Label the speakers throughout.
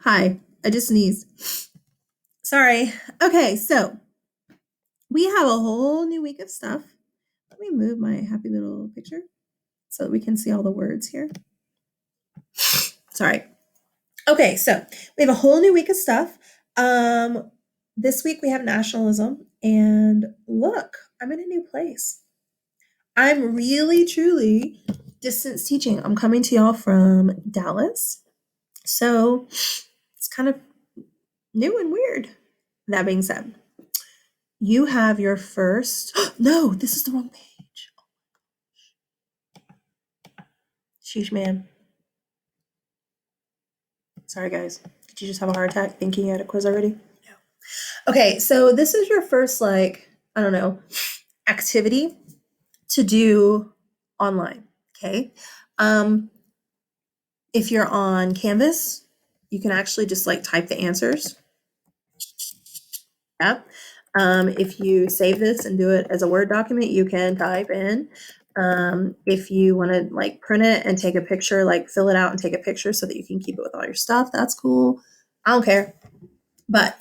Speaker 1: Hi, I just sneezed. Sorry. Okay, so we have a whole new week of stuff. Let me move my happy little picture so that we can see all the words here. Sorry. Okay, so we have a whole new week of stuff. This week we have nationalism, and look, I'm in a new place. I'm really, truly distance teaching. I'm coming to y'all from Dallas. So it's kind of new and weird. That being said, you have your first. No, this is the wrong page. Sheesh, man. Sorry, guys. Did you just have a heart attack thinking you had a quiz already? No. Okay, so this is your first, I don't know, activity to do online. Okay. If you're on Canvas, you can actually just type the answers. Yep. If you save this and do it as a Word document, you can type in. If you want to print it and take a picture, fill it out and take a picture so that you can keep it with all your stuff, that's cool. I don't care. But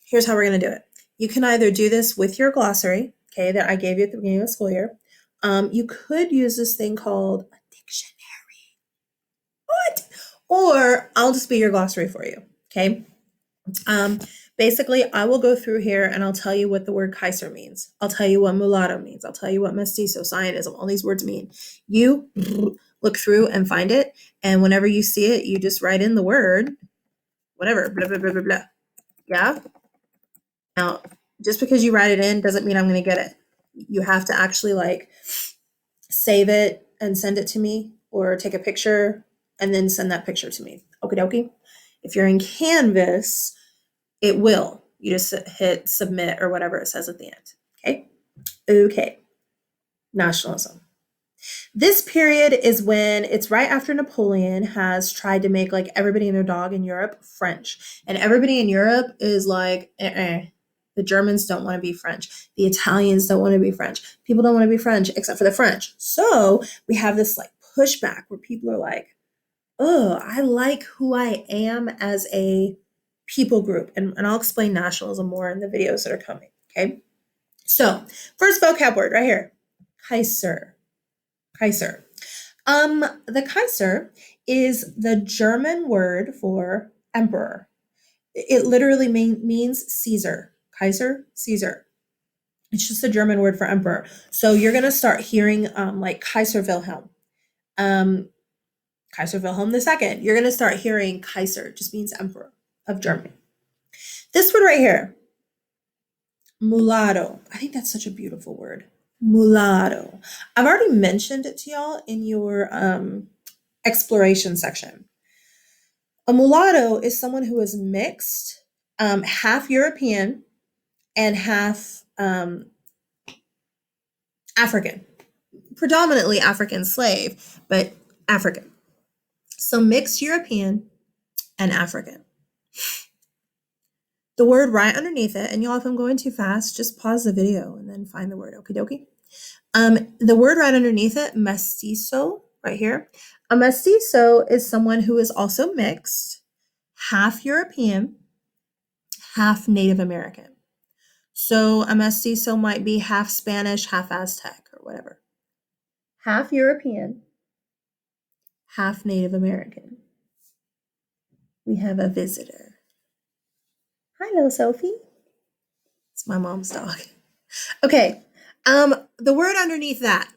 Speaker 1: here's how we're going to do it. You can either do this with your glossary, okay, that I gave you at the beginning of the school year. You could use this thing called a dictionary. What? Or I'll just be your glossary for you, okay? Basically, I will go through here and I'll tell you what the word Kaiser means. I'll tell you what mulatto means. I'll tell you what mestizo, Zionism, all these words mean. You look through and find it, and whenever you see it, you just write in the word, whatever, blah, blah, blah, blah, blah. Yeah? Now, just because you write it in doesn't mean I'm going to get it. You have to actually save it and send it to me, or take a picture and then send that picture to me. Okie dokie. If you're in Canvas, it will. You just hit submit or whatever it says at the end. Okay? Okay. Nationalism. This period is when it's right after Napoleon has tried to make everybody and their dog in Europe French. And everybody in Europe is the Germans don't want to be French. The Italians don't want to be French. People don't want to be French except for the French. So we have this pushback where people are oh, I like who I am as a people group. And I'll explain nationalism more in the videos that are coming. Okay. So first vocab word right here. Kaiser. Kaiser. The Kaiser is the German word for emperor. It literally means Caesar. Kaiser, Caesar. It's just a German word for emperor. So you're going to start hearing Kaiser Wilhelm. Kaiser Wilhelm II. You're going to start hearing Kaiser. It just means emperor of Germany. This word right here, mulatto. I think that's such a beautiful word. Mulatto. I've already mentioned it to y'all in your exploration section. A mulatto is someone who is mixed, half European and half African. Predominantly African slave, but African. So mixed European and African. The word right underneath it, and y'all, if I'm going too fast, just pause the video and then find the word. Okie dokie. The word right underneath it, mestizo, right here. A mestizo is someone who is also mixed, half European, half Native American. So a mestizo might be half Spanish, half Aztec, or whatever. Half European, half Native American. We have a visitor. Hi, little Sophie. It's my mom's dog. Okay. The word underneath that,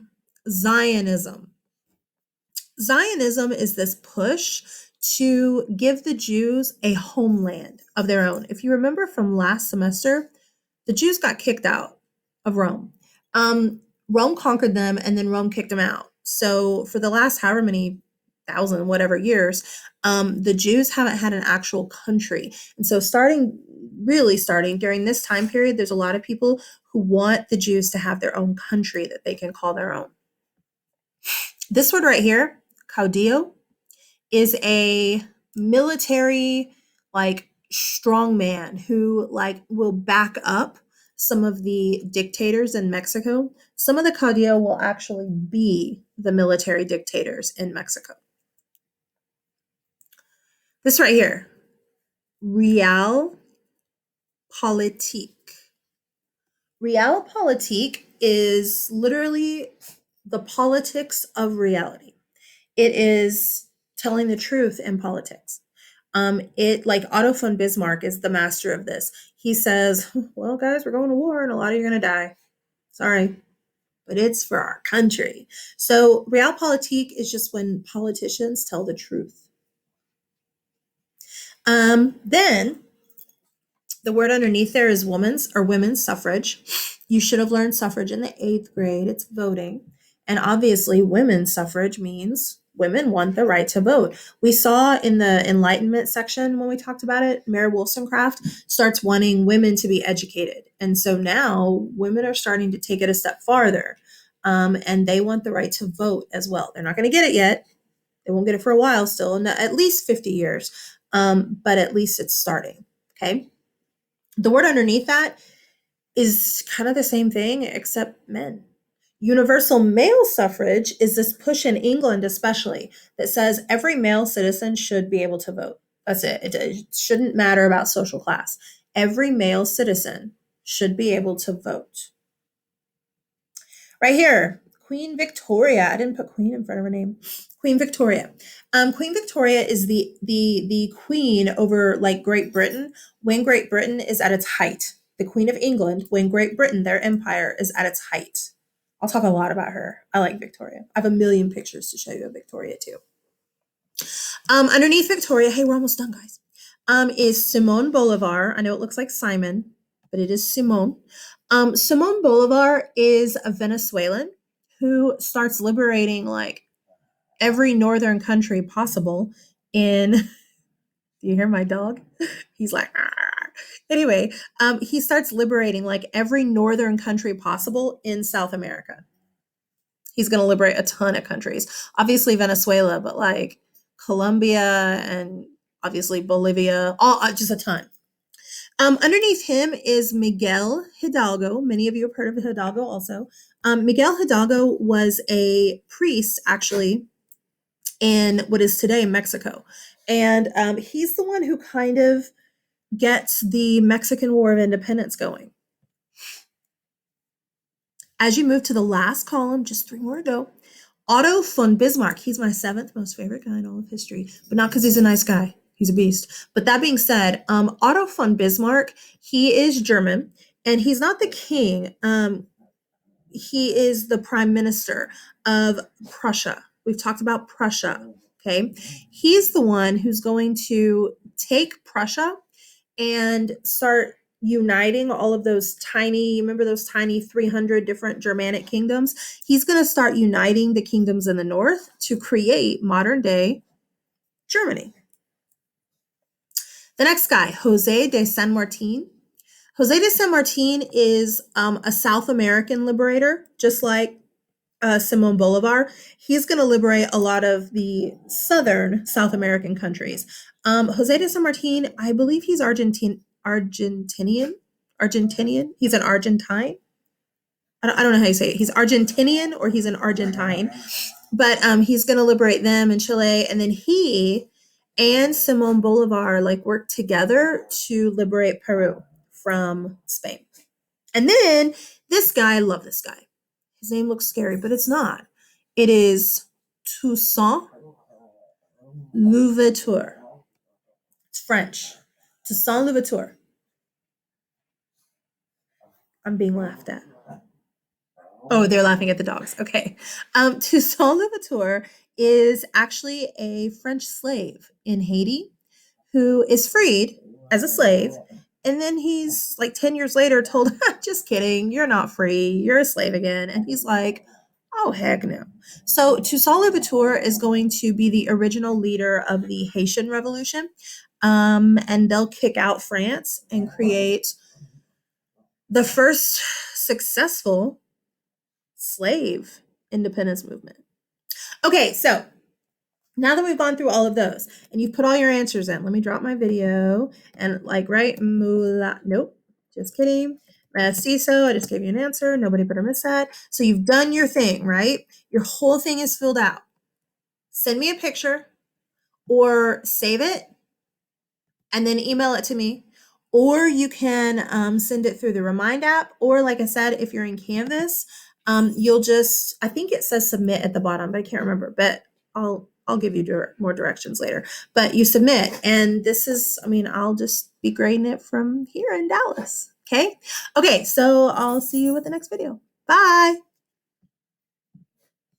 Speaker 1: Zionism. Zionism is this push to give the Jews a homeland of their own. If you remember from last semester, the Jews got kicked out of Rome. Rome conquered them, and then Rome kicked them out. So for the last however many thousand, whatever years, the Jews haven't had an actual country. And so starting during this time period, there's a lot of people who want the Jews to have their own country that they can call their own. This word right here, caudillo, is a military strong man who will back up some of the dictators in Mexico. Some of the caudillo will actually be the military dictators in Mexico. This right here, Realpolitik. Realpolitik is literally the politics of reality. It is telling the truth in politics. It like Otto von Bismarck is the master of this. He says, "Well, guys, we're going to war, and a lot of you are going to die. Sorry, but it's for our country." So, realpolitik is just when politicians tell the truth. Then the word underneath there is women's or women's suffrage. You should have learned suffrage in the 8th grade. It's voting. And obviously, women's suffrage means women want the right to vote. We saw in the Enlightenment section when we talked about it, Mary Wollstonecraft starts wanting women to be educated. And so now women are starting to take it a step farther. And they want the right to vote as well. They're not going to get it yet. They won't get it for a while still, at least 50 years. But at least it's starting. Okay. The word underneath that is kind of the same thing, except men. Universal male suffrage is this push in England, especially, that says every male citizen should be able to vote. That's it. It shouldn't matter about social class. Every male citizen should be able to vote. Right here, Queen Victoria. I didn't put Queen in front of her name. Queen Victoria. Queen Victoria is the queen over like Great Britain when Great Britain is at its height. The Queen of England when Great Britain, their empire, is at its height. I'll talk a lot about her. I like Victoria. I have a million pictures to show you of Victoria too. Underneath Victoria, hey, we're almost done, guys. Is Simon Bolivar. I know it looks like Simon, but it is Simon. Simon Bolivar is a Venezuelan who starts liberating like every northern country possible in. Do you hear my dog? He's like, arr. Anyway, he starts liberating like every northern country possible in South America. He's going to liberate a ton of countries. Obviously Venezuela, but like Colombia and obviously Bolivia, all just a ton. Underneath him is Miguel Hidalgo. Many of you have heard of Hidalgo also. Miguel Hidalgo was a priest, actually, in what is today Mexico. And he's the one who kind of gets the Mexican War of Independence going. As you move to the last column, just 3 more to go, Otto von Bismarck. He's my 7th most favorite guy in all of history, but not because he's a nice guy. He's a beast. But that being said, Otto von Bismarck, he is German, and he's not the king. He is the prime minister of Prussia. We've talked about Prussia, okay? He's the one who's going to take Prussia and start uniting all of those tiny, remember those tiny 300 different Germanic kingdoms? He's going to start uniting the kingdoms in the north to create modern day Germany. The next guy, José de San Martín. José de San Martín is a South American liberator, just like Simón Bolivar. He's going to liberate a lot of the southern South American countries. José de San Martín, I believe he's Argentinian. He's an Argentine. I don't know how you say it. He's Argentinian or he's an Argentine. But he's going to liberate them in Chile. And then he and Simón Bolivar like work together to liberate Peru from Spain. And then this guy, I love this guy. His name looks scary, but it's not. It is Toussaint Louverture. It's French. Toussaint Louverture. I'm being laughed at. Oh, they're laughing at the dogs. Okay. Toussaint Louverture is actually a French slave in Haiti who is freed as a slave. And then he's like 10 years later told, just kidding, you're not free. You're a slave again. And he's like, oh, heck no. So Toussaint Louverture is going to be the original leader of the Haitian Revolution. And they'll kick out France and create the first successful slave independence movement. Okay, so now that we've gone through all of those and you've put all your answers in, let me drop my video and like, right, nope, just kidding. Mestizo, I just gave you an answer. Nobody better miss that. So you've done your thing, right? Your whole thing is filled out. Send me a picture or save it and then email it to me. Or you can send it through the Remind app. Or like I said, if you're in Canvas, you'll just, I think it says submit at the bottom, but I can't remember. But I'll give you more directions later. But you submit, and this is, I mean, I'll just be grading it from here in Dallas. Okay. Okay. So I'll see you with the next video. Bye.